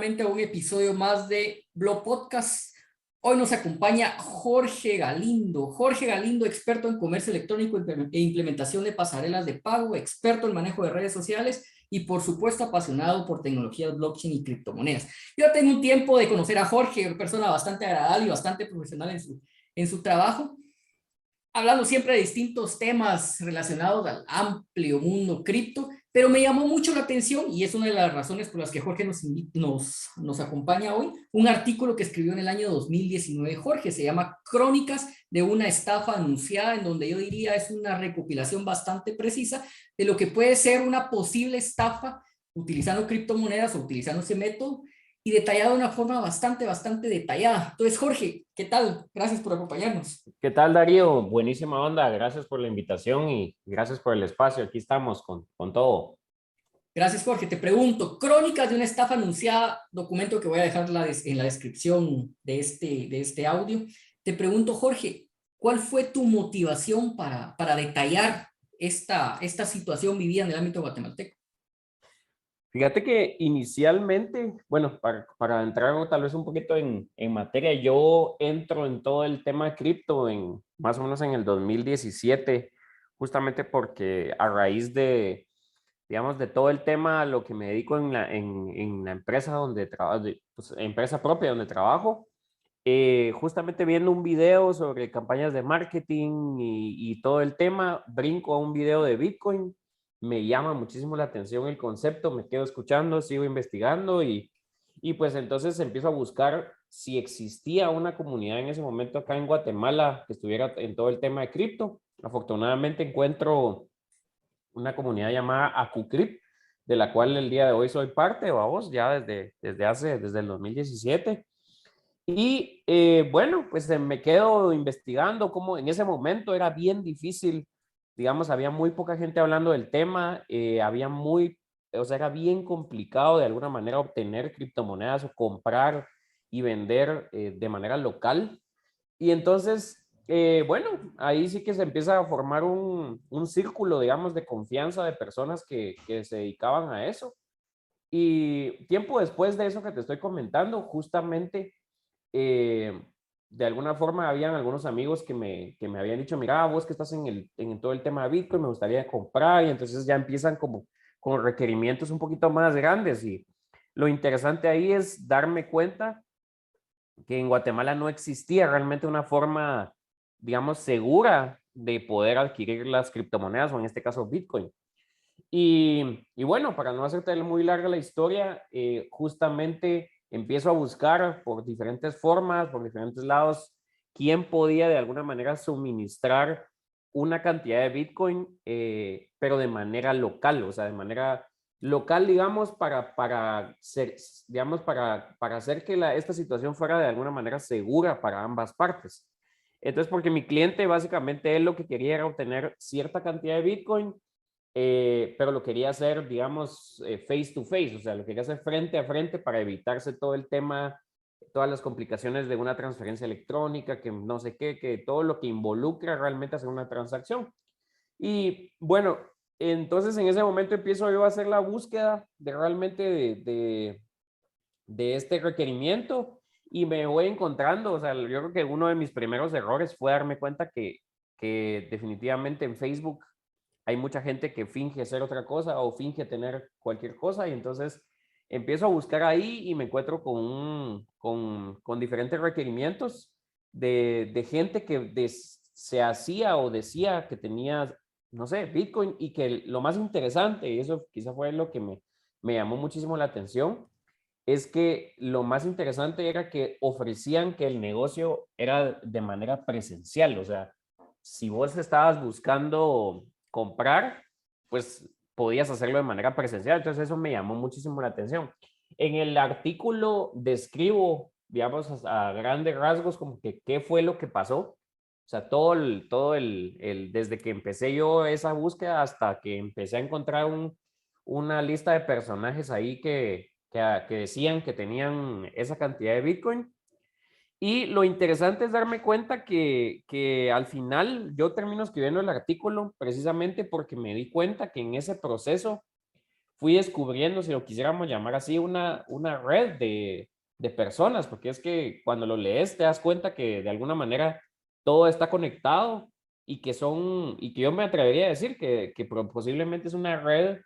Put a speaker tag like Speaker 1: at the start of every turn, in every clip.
Speaker 1: nuevamente a un episodio más de Blog Podcast. Hoy nos acompaña Jorge Galindo. Jorge Galindo, experto en comercio electrónico e implementación de pasarelas de pago, experto en manejo de redes sociales y, por supuesto, apasionado por tecnologías blockchain y criptomonedas. Yo tengo un tiempo de conocer a Jorge, una persona bastante agradable y bastante profesional en su trabajo, hablando siempre de distintos temas relacionados al amplio mundo cripto, pero me llamó mucho la atención, y es una de las razones por las que Jorge nos acompaña hoy, un artículo que escribió en el año 2019 Jorge, se llama Crónicas de una estafa anunciada, en donde yo diría es una recopilación bastante precisa de lo que puede ser una posible estafa utilizando criptomonedas o utilizando ese método, y detallado de una forma bastante detallada. Entonces, Jorge, ¿qué tal? Gracias por acompañarnos.
Speaker 2: ¿Qué tal, Darío? Buenísima onda. Gracias por la invitación y gracias por el espacio. Aquí estamos con todo.
Speaker 1: Gracias, Jorge. Te pregunto, Crónicas de una estafa anunciada, documento que voy a dejar en la descripción de este audio. Te pregunto, Jorge, ¿cuál fue tu motivación para detallar esta situación vivida en el ámbito guatemalteco?
Speaker 2: Fíjate que inicialmente, bueno, para entrar tal vez un poquito en materia, yo entro en todo el tema de cripto más o menos en el 2017, justamente porque a raíz de, digamos, de todo el tema a lo que me dedico en la empresa donde trabajo, pues, empresa propia donde trabajo, justamente viendo un video sobre campañas de marketing y todo el tema, brinco a un video de Bitcoin, me llama muchísimo la atención el concepto, me quedo escuchando, sigo investigando y pues entonces empiezo a buscar si existía una comunidad en ese momento acá en Guatemala que estuviera en todo el tema de cripto. Afortunadamente encuentro una comunidad llamada AcuCrypt, de la cual el día de hoy soy parte, vamos, ya desde el 2017. Y bueno, pues me quedo investigando cómo en ese momento era bien difícil, digamos, había muy poca gente hablando del tema, o sea, era bien complicado de alguna manera obtener criptomonedas o comprar y vender de manera local. Y entonces, bueno, ahí sí que se empieza a formar un círculo, digamos, de confianza de personas que se dedicaban a eso. Y tiempo después de eso que te estoy comentando, justamente eh, de alguna forma habían algunos amigos que me habían dicho, mira, vos que estás en todo el tema de Bitcoin, me gustaría comprar, y entonces ya empiezan como con requerimientos un poquito más grandes. Y lo interesante ahí es darme cuenta que en Guatemala no existía realmente una forma, digamos, segura de poder adquirir las criptomonedas, o en este caso Bitcoin. Y bueno, para no hacerte muy larga la historia, justamente empiezo a buscar por diferentes formas, por diferentes lados, quién podía de alguna manera suministrar una cantidad de Bitcoin, pero de manera local, o sea, de manera local, digamos, digamos, para hacer que esta situación fuera de alguna manera segura para ambas partes. Entonces, porque mi cliente básicamente él lo que quería era obtener cierta cantidad de Bitcoin, pero lo quería hacer, digamos, face to face, o sea, lo quería hacer frente a frente para evitarse todo el tema, todas las complicaciones de una transferencia electrónica, que no sé qué, que todo lo que involucra realmente hacer una transacción. Y bueno, entonces en ese momento empiezo yo a hacer la búsqueda de realmente de este requerimiento y me voy encontrando, o sea, yo creo que uno de mis primeros errores fue darme cuenta que definitivamente en Facebook hay mucha gente que finge ser otra cosa o finge tener cualquier cosa, y entonces empiezo a buscar ahí y me encuentro con diferentes requerimientos de gente que se hacía o decía que tenía, no sé, Bitcoin, y que lo más interesante, y eso quizá fue lo que me llamó muchísimo la atención, es que lo más interesante era que ofrecían que el negocio era de manera presencial, o sea, si vos estabas buscando comprar, pues podías hacerlo de manera presencial. Entonces eso me llamó muchísimo la atención. En el artículo describo, digamos, a grandes rasgos como que qué fue lo que pasó. O sea, desde que empecé yo esa búsqueda hasta que empecé a encontrar una lista de personajes ahí que decían que tenían esa cantidad de Bitcoin. Y lo interesante es darme cuenta que al final yo termino escribiendo el artículo precisamente porque me di cuenta que en ese proceso fui descubriendo, si lo quisiéramos llamar así, una red de personas, porque es que cuando lo lees te das cuenta que de alguna manera todo está conectado y que yo me atrevería a decir que posiblemente es una red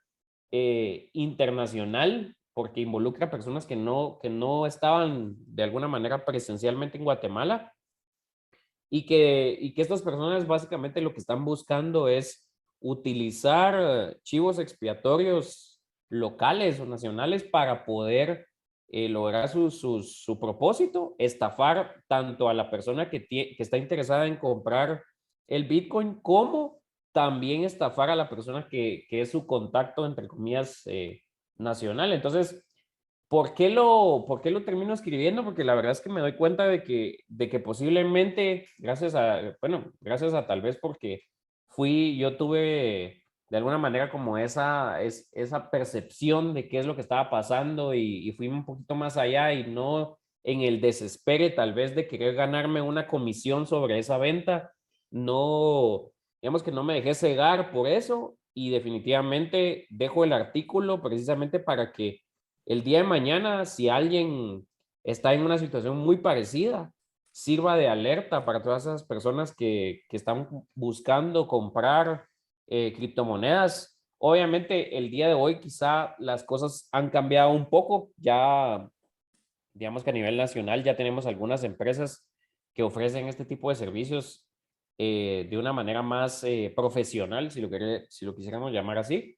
Speaker 2: internacional porque involucra personas que no estaban de alguna manera presencialmente en Guatemala y que estas personas básicamente lo que están buscando es utilizar chivos expiatorios locales o nacionales para poder lograr su propósito, estafar tanto a la persona que está interesada en comprar el Bitcoin como también estafar a la persona que es su contacto, entre comillas, nacional. Entonces, por qué lo termino escribiendo? Porque la verdad es que me doy cuenta de que posiblemente, bueno, gracias a tal vez porque yo tuve de alguna manera como esa percepción de qué es lo que estaba pasando y fui un poquito más allá y no en el desespere tal vez de querer ganarme una comisión sobre esa venta, no, digamos que no me dejé cegar por eso y definitivamente dejo el artículo precisamente para que el día de mañana, si alguien está en una situación muy parecida, sirva de alerta para todas esas personas que están buscando comprar criptomonedas. Obviamente, el día de hoy quizá las cosas han cambiado un poco. Ya, digamos que a nivel nacional ya tenemos algunas empresas que ofrecen este tipo de servicios de una manera más profesional, si lo quisiéramos llamar así.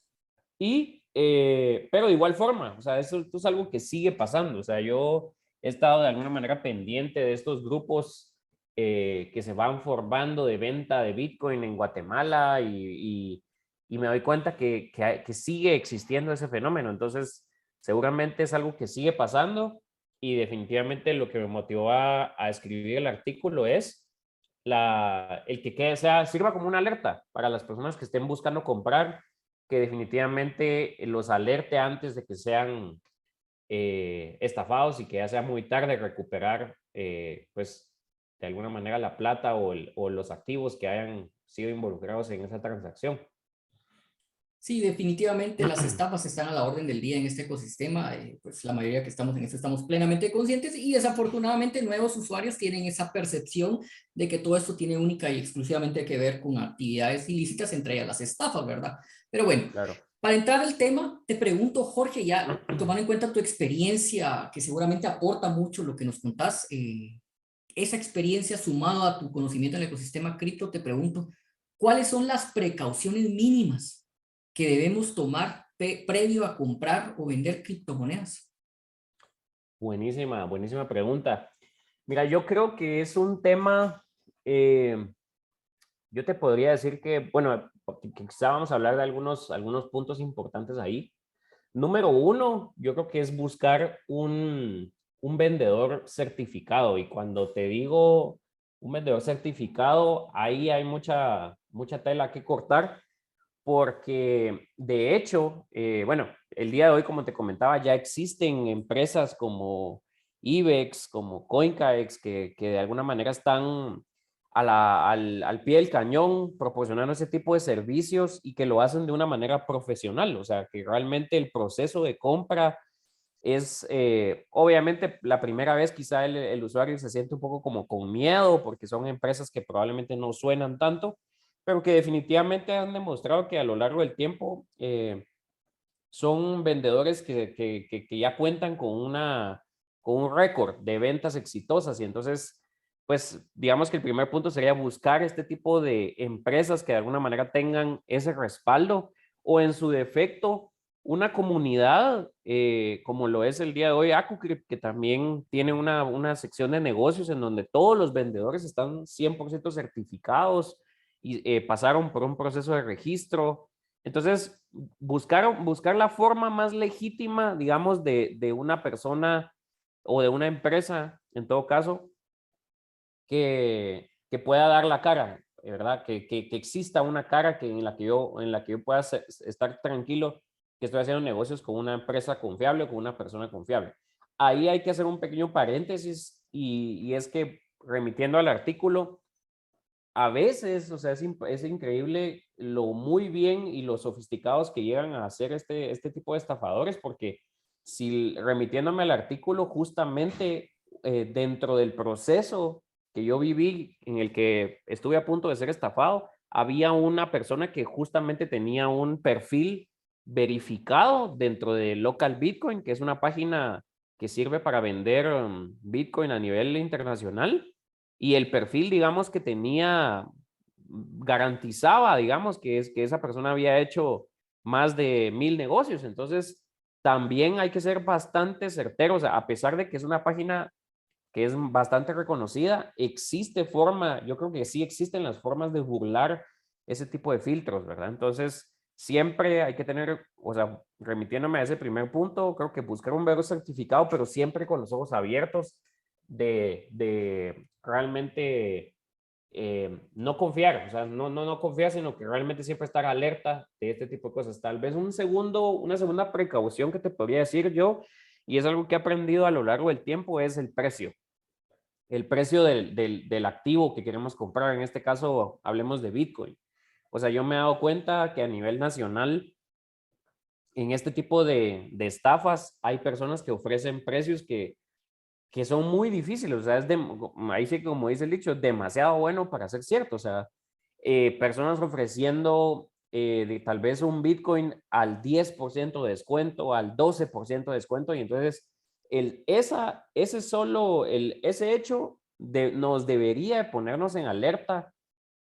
Speaker 2: Pero de igual forma, o sea, esto es algo que sigue pasando. O sea, yo he estado de alguna manera pendiente de estos grupos que se van formando de venta de Bitcoin en Guatemala y me doy cuenta que sigue existiendo ese fenómeno. Entonces, seguramente es algo que sigue pasando y definitivamente lo que me motivó a escribir el artículo es el que sirva como una alerta para las personas que estén buscando comprar que definitivamente los alerte antes de que sean estafados y que ya sea muy tarde recuperar, pues, de alguna manera la plata o los activos que hayan sido involucrados en esa transacción.
Speaker 1: Sí, definitivamente las estafas están a la orden del día en este ecosistema. Pues la mayoría que estamos en esto estamos plenamente conscientes y desafortunadamente nuevos usuarios tienen esa percepción de que todo esto tiene única y exclusivamente que ver con actividades ilícitas, entre ellas las estafas, ¿verdad? Pero bueno,
Speaker 2: Claro.
Speaker 1: para entrar al tema, te pregunto, Jorge, ya tomando en cuenta tu experiencia, que seguramente aporta mucho lo que nos contás, esa experiencia sumada a tu conocimiento en el ecosistema cripto, te pregunto, ¿cuáles son las precauciones mínimas que debemos tomar previo a comprar o vender criptomonedas?
Speaker 2: Buenísima, buenísima pregunta. Mira, yo creo que es un tema, eh, yo te podría decir que, bueno, que quizá vamos a hablar de algunos puntos importantes ahí. Número uno, yo creo que es buscar un vendedor certificado. Y cuando te digo un vendedor certificado, ahí hay mucha tela que cortar, porque de hecho, bueno, el día de hoy, como te comentaba, ya existen empresas como IBEX, como CoinCaex, que de alguna manera están al pie del cañón proporcionando ese tipo de servicios y que lo hacen de una manera profesional. O sea, que realmente el proceso de compra es, obviamente, la primera vez quizá el usuario se siente un poco como con miedo porque son empresas que probablemente no suenan tanto, pero que definitivamente han demostrado que a lo largo del tiempo son vendedores que ya cuentan con un récord de ventas exitosas y entonces, pues digamos que el primer punto sería buscar este tipo de empresas que de alguna manera tengan ese respaldo o en su defecto una comunidad como lo es el día de hoy AcuCrypt, que también tiene una sección de negocios en donde todos los vendedores están 100% certificados y pasaron por un proceso de registro. Entonces, buscar la forma más legítima, digamos, de una persona o de una empresa, en todo caso, que pueda dar la cara, ¿verdad? Que exista una cara en la que yo pueda estar tranquilo que estoy haciendo negocios con una empresa confiable o con una persona confiable. Ahí hay que hacer un pequeño paréntesis y es que remitiendo al artículo, a veces, o sea, es increíble lo muy bien y lo sofisticados que llegan a hacer este tipo de estafadores, porque si remitiéndome al artículo, justamente dentro del proceso que yo viví, en el que estuve a punto de ser estafado, había una persona que justamente tenía un perfil verificado dentro de Local Bitcoin, que es una página que sirve para vender Bitcoin a nivel internacional. Y el perfil, digamos, que tenía, garantizaba, digamos, que esa persona había hecho más de 1000 negocios. Entonces, también hay que ser bastante certeros, o sea, a pesar de que es una página que es bastante reconocida, existe forma, yo creo que sí existen las formas de burlar ese tipo de filtros, ¿verdad? Entonces, siempre hay que tener, o sea, remitiéndome a ese primer punto, creo que buscar un verbo certificado, pero siempre con los ojos abiertos de realmente no confiar, o sea, no confiar, sino que realmente siempre estar alerta de este tipo de cosas. Tal vez una segunda precaución que te podría decir yo, y es algo que he aprendido a lo largo del tiempo, es el precio del activo que queremos comprar. En este caso, hablemos de Bitcoin. O sea, yo me he dado cuenta que a nivel nacional, en este tipo de estafas, hay personas que ofrecen precios que son muy difíciles. O sea, ahí sí, como dice el dicho, demasiado bueno para ser cierto. O sea, personas ofreciendo tal vez un Bitcoin al 10% de descuento, al 12% de descuento, y entonces ese hecho nos debería ponernos en alerta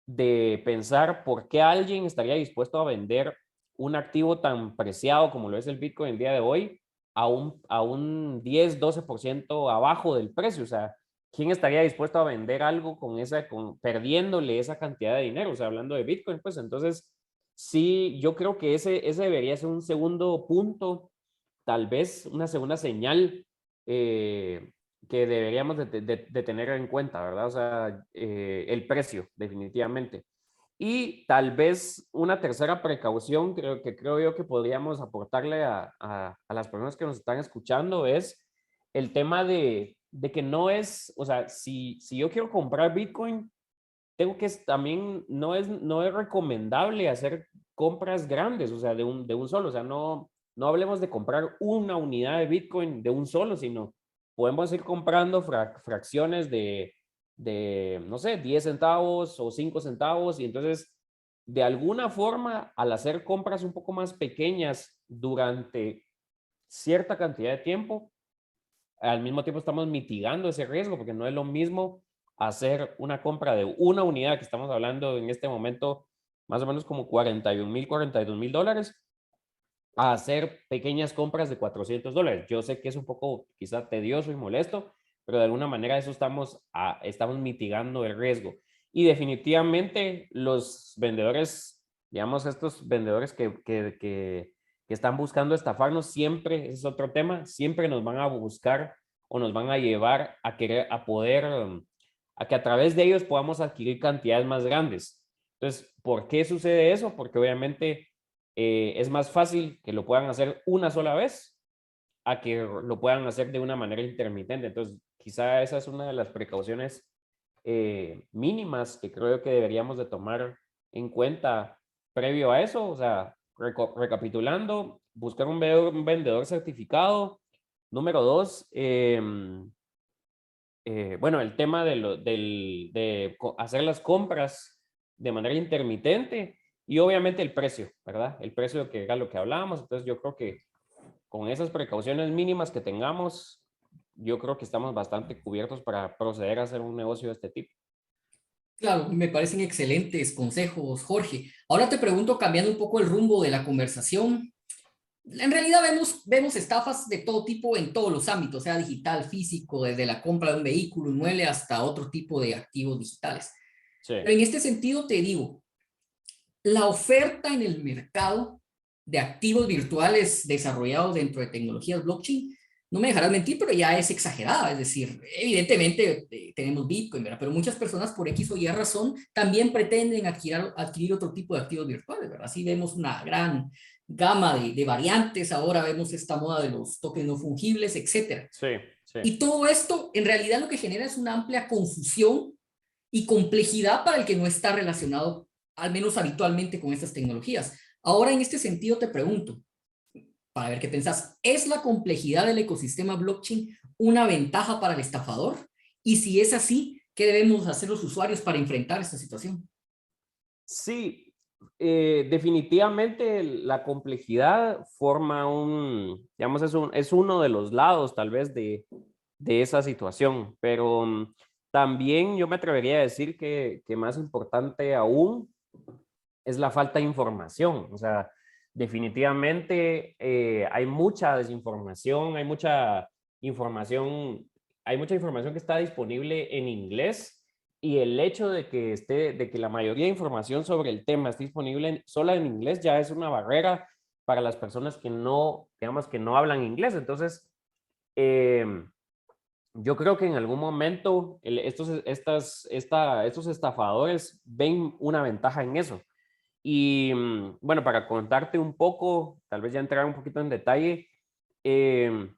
Speaker 2: de pensar por qué alguien estaría dispuesto a vender un activo tan preciado como lo es el Bitcoin el día de hoy a un 10-12% abajo del precio. O sea, ¿quién estaría dispuesto a vender algo perdiéndole esa cantidad de dinero? O sea, hablando de Bitcoin, pues entonces sí, yo creo que ese debería ser un segundo punto, tal vez una segunda señal que deberíamos de tener en cuenta, ¿verdad? O sea, el precio, definitivamente. Y tal vez una tercera precaución, creo yo que podríamos aportarle a las personas que nos están escuchando es el tema de que no es, o sea, si yo quiero comprar Bitcoin, tengo que también, no es recomendable hacer compras grandes, o sea, de un solo, o sea, no hablemos de comprar una unidad de Bitcoin de un solo, sino podemos ir comprando fracciones no sé, 10 centavos o 5 centavos, y entonces, de alguna forma, al hacer compras un poco más pequeñas durante cierta cantidad de tiempo, al mismo tiempo estamos mitigando ese riesgo, porque no es lo mismo hacer una compra de una unidad, que estamos hablando en este momento más o menos como $42,000, a hacer pequeñas compras de $400. Yo sé que es un poco quizá tedioso y molesto, pero de alguna manera eso estamos mitigando el riesgo. Y definitivamente los vendedores, digamos, estos vendedores que están buscando estafarnos, siempre, ese es otro tema, siempre nos van a buscar o nos van a llevar a poder, a que a través de ellos podamos adquirir cantidades más grandes. Entonces, ¿por qué sucede eso? Porque obviamente es más fácil que lo puedan hacer una sola vez a que lo puedan hacer de una manera intermitente. Entonces, quizá esa es una de las precauciones mínimas que creo que deberíamos de tomar en cuenta previo a eso. O sea, recapitulando, buscar un vendedor certificado. Número dos, bueno, el tema de hacer las compras de manera intermitente, y obviamente el precio, ¿verdad? El precio, que era lo que hablábamos. Entonces yo creo que con esas precauciones mínimas que tengamos, yo creo que estamos bastante cubiertos para proceder a hacer un negocio de este tipo.
Speaker 1: Claro, me parecen excelentes consejos, Jorge. Ahora te pregunto, cambiando un poco el rumbo de la conversación, en realidad vemos estafas de todo tipo en todos los ámbitos, sea digital, físico, desde la compra de un vehículo, inmueble, hasta otro tipo de activos digitales.
Speaker 2: Sí,
Speaker 1: Pero en este sentido te digo, la oferta en el mercado de activos virtuales desarrollados dentro de tecnologías blockchain, no me dejarás mentir, pero ya es exagerada. Es decir, evidentemente tenemos Bitcoin, ¿verdad? Pero muchas personas por X o Y razón también pretenden adquirir otro tipo de activos virtuales, ¿verdad? Así vemos una gran gama de variantes. Ahora vemos esta moda de los tokens no fungibles, etcétera.
Speaker 2: sí, sí,
Speaker 1: Y todo esto en realidad lo que genera es una amplia confusión y complejidad para el que no está relacionado, al menos habitualmente, con estas tecnologías. Ahora, en este sentido, te pregunto, para ver qué pensás, ¿es la complejidad del ecosistema blockchain una ventaja para el estafador? Y si es así, ¿qué debemos hacer los usuarios para enfrentar esta situación?
Speaker 2: Sí, definitivamente la complejidad forma digamos, es uno de los lados tal vez de esa situación, pero también yo me atrevería a decir que más importante aún es la falta de información. O sea, definitivamente hay mucha desinformación, información, hay mucha información que está disponible en inglés y el hecho de que la mayoría de información sobre el tema esté disponible sola en inglés ya es una barrera para las personas que no, digamos, que no hablan inglés. Entonces, eh, yo creo que en algún momento estos estafadores ven una ventaja en eso. Y bueno, para contarte un poco, tal vez ya entrar un poquito en detalle, eh,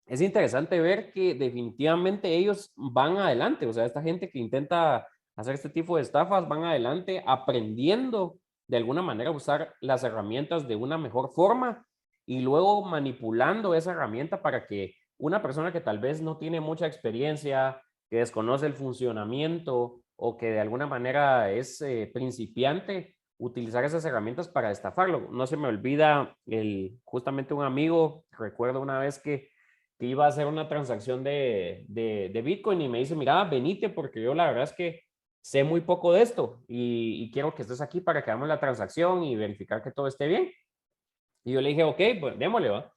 Speaker 2: es interesante ver que definitivamente ellos van adelante. O sea, esta gente que intenta hacer este tipo de estafas van adelante aprendiendo de alguna manera a usar las herramientas de una mejor forma y luego manipulando esa herramienta para que una persona que tal vez no tiene mucha experiencia, que desconoce el funcionamiento o que de alguna manera es principiante, utilizar esas herramientas para estafarlo. No se me olvida justamente un amigo, recuerdo una vez que iba a hacer una transacción de Bitcoin y me dice, mira, venite porque yo la verdad es que sé muy poco de esto y quiero que estés aquí para que hagamos la transacción y verificar que todo esté bien. Y yo le dije, ok, pues démosle, va.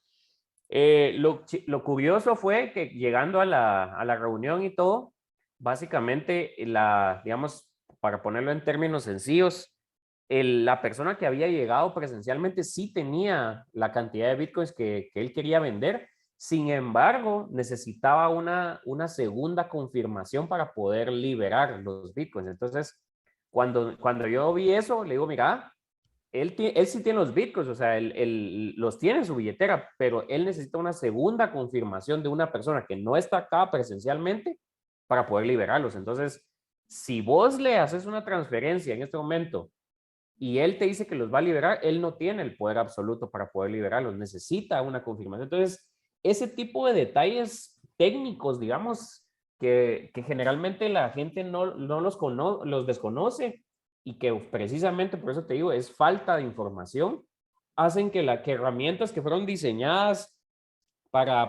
Speaker 2: Lo curioso fue que llegando a la reunión y todo, básicamente, digamos, para ponerlo en términos sencillos, la persona que había llegado presencialmente sí tenía la cantidad de bitcoins que él quería vender. Sin embargo, necesitaba una segunda confirmación para poder liberar los bitcoins. Entonces, cuando yo vi eso, le digo, mira, él sí tiene los bitcoins, o sea, él los tiene en su billetera, pero él necesita una segunda confirmación de una persona que no está acá presencialmente para poder liberarlos. Entonces, si vos le haces una transferencia en este momento y él te dice que los va a liberar, él no tiene el poder absoluto para poder liberarlos, necesita una confirmación. Entonces, ese tipo de detalles técnicos, digamos, que generalmente la gente no los desconoce y que precisamente por eso te digo, es falta de información, hacen que herramientas que fueron diseñadas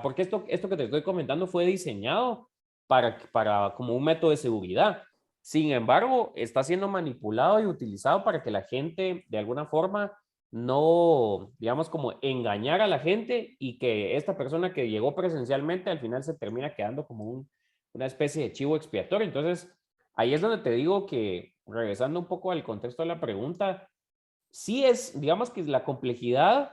Speaker 2: porque esto que te estoy comentando fue diseñado para como un método de seguridad. Sin embargo, está siendo manipulado y utilizado para que la gente de alguna forma no, digamos, como engañar a la gente y que esta persona que llegó presencialmente al final se termina quedando como una especie de chivo expiatorio. Entonces, ahí es donde te digo que, regresando un poco al contexto de la pregunta, sí es, digamos que la complejidad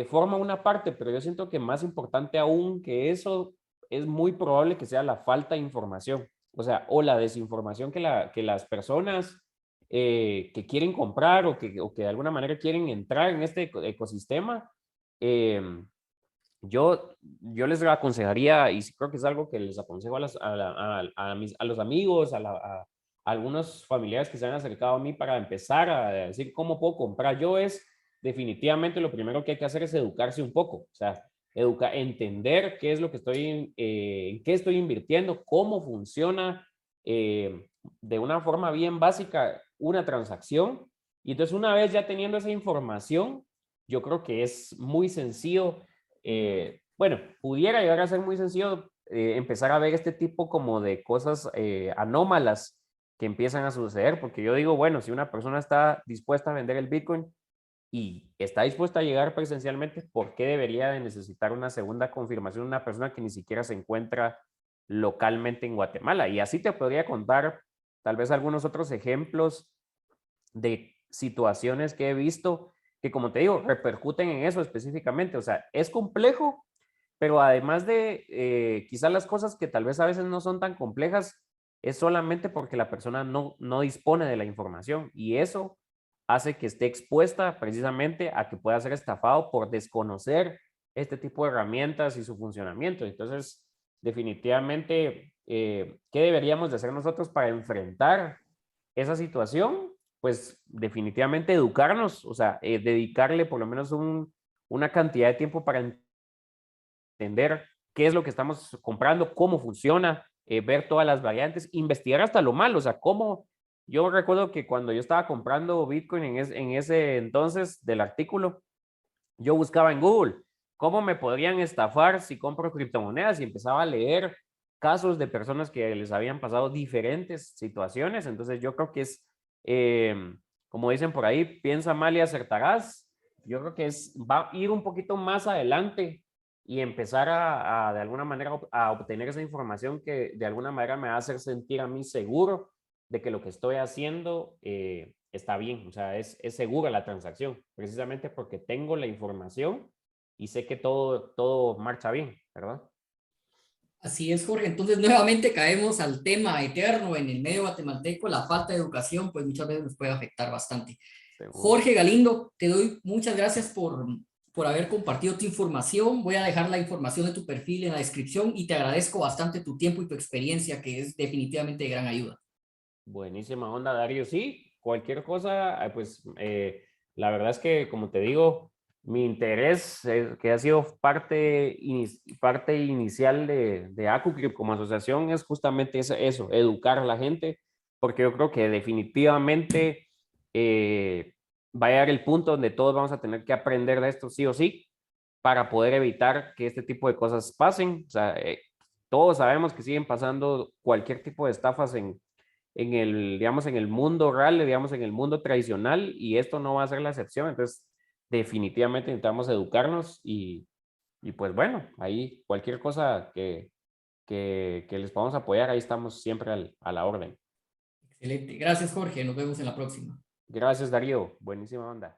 Speaker 2: forma una parte, pero yo siento que más importante aún que eso es muy probable que sea la falta de información, o sea, o la desinformación que las personas que quieren comprar o que de alguna manera quieren entrar en este ecosistema, eh, yo les aconsejaría, y creo que es algo que les aconsejo a los amigos, a algunos familiares que se han acercado a mí para empezar a decir cómo puedo comprar yo es definitivamente lo primero que hay que hacer es educarse un poco, o sea, entender qué es lo que en qué estoy invirtiendo, cómo funciona de una forma bien básica una transacción. Y entonces una vez ya teniendo esa información, yo creo que es muy sencillo bueno, pudiera llegar a ser muy sencillo empezar a ver este tipo como de cosas anómalas que empiezan a suceder, porque yo digo, bueno, si una persona está dispuesta a vender el Bitcoin y está dispuesta a llegar presencialmente, ¿por qué debería de necesitar una segunda confirmación de una persona que ni siquiera se encuentra localmente en Guatemala? Y así te podría contar tal vez algunos otros ejemplos de situaciones que he visto que, como te digo, repercuten en eso específicamente. O sea, es complejo, pero además de quizás las cosas que tal vez a veces no son tan complejas, es solamente porque la persona no dispone de la información y eso hace que esté expuesta precisamente a que pueda ser estafado por desconocer este tipo de herramientas y su funcionamiento. Entonces, definitivamente ¿qué deberíamos de hacer nosotros para enfrentar esa situación? Pues definitivamente educarnos, o sea, dedicarle por lo menos una cantidad de tiempo para entender qué es lo que estamos comprando, cómo funciona, ver todas las variantes, investigar hasta lo malo, o sea, cómo. Yo recuerdo que cuando yo estaba comprando Bitcoin en ese entonces del artículo, yo buscaba en Google cómo me podrían estafar si compro criptomonedas y empezaba a leer casos de personas que les habían pasado diferentes situaciones. Entonces yo creo que es, como dicen por ahí, piensa mal y acertarás. Yo creo que va a ir un poquito más adelante y empezar de alguna manera a obtener esa información que de alguna manera me va a hacer sentir a mí seguro de que lo que estoy haciendo está bien, o sea, es segura la transacción, precisamente porque tengo la información y sé que todo marcha bien, ¿verdad?
Speaker 1: Así es, Jorge. Entonces, nuevamente caemos al tema eterno en el medio guatemalteco, la falta de educación, pues muchas veces nos puede afectar bastante.
Speaker 2: Seguro.
Speaker 1: Jorge Galindo, te doy muchas gracias por haber compartido tu información. Voy a dejar la información de tu perfil en la descripción y te agradezco bastante tu tiempo y tu experiencia, que es definitivamente de gran ayuda.
Speaker 2: Buenísima onda, Dario. Sí, cualquier cosa, pues la verdad es que, como te digo, mi interés, que ha sido parte inicial de AcuCrypt como asociación, es justamente eso, educar a la gente, porque yo creo que definitivamente va a llegar el punto donde todos vamos a tener que aprender de esto sí o sí, para poder evitar que este tipo de cosas pasen. O sea, todos sabemos que siguen pasando cualquier tipo de estafas digamos, en el mundo real, digamos, en el mundo tradicional, y esto no va a ser la excepción. Entonces, definitivamente necesitamos educarnos y pues bueno, ahí cualquier cosa que les podamos apoyar, ahí estamos siempre a la orden.
Speaker 1: Excelente. Gracias, Jorge. Nos vemos en la próxima.
Speaker 2: Gracias, Darío. Buenísima onda.